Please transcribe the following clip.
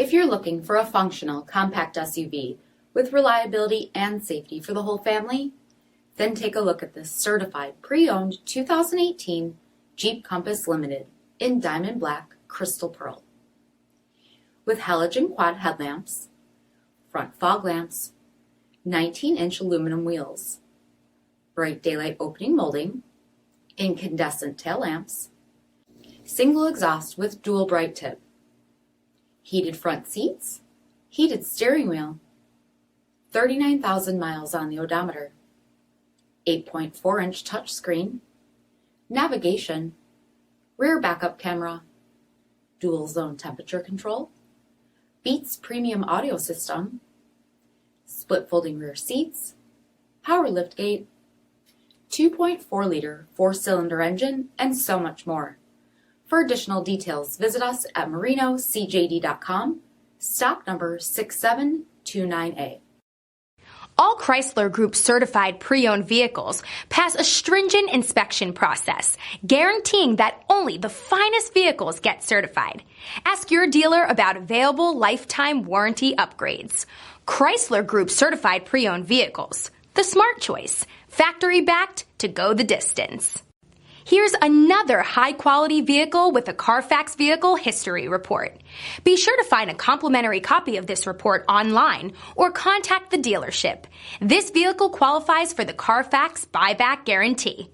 If you're looking for a functional compact SUV with reliability and safety for the whole family, then take a look at this certified pre-owned 2018 Jeep Compass Limited in diamond black crystal pearl. With halogen quad headlamps, front fog lamps, 19-inch aluminum wheels, bright daylight opening molding, incandescent tail lamps, single exhaust with dual bright tip, heated front seats, heated steering wheel, 39,000 miles on the odometer, 8.4-inch touchscreen, navigation, rear backup camera, dual zone temperature control, Beats premium audio system, split folding rear seats, power liftgate, 2.4-liter 4-cylinder engine, and so much more. For additional details, visit us at marinocjd.com, stock number 6729A. All Chrysler Group certified pre-owned vehicles pass a stringent inspection process, guaranteeing that only the finest vehicles get certified. Ask your dealer about available lifetime warranty upgrades. Chrysler Group certified pre-owned vehicles, the smart choice, factory backed to go the distance. Here's another high-quality vehicle with a CARFAX vehicle history report. Be sure to find a complimentary copy of this report online or contact the dealership. This vehicle qualifies for the CARFAX buyback guarantee.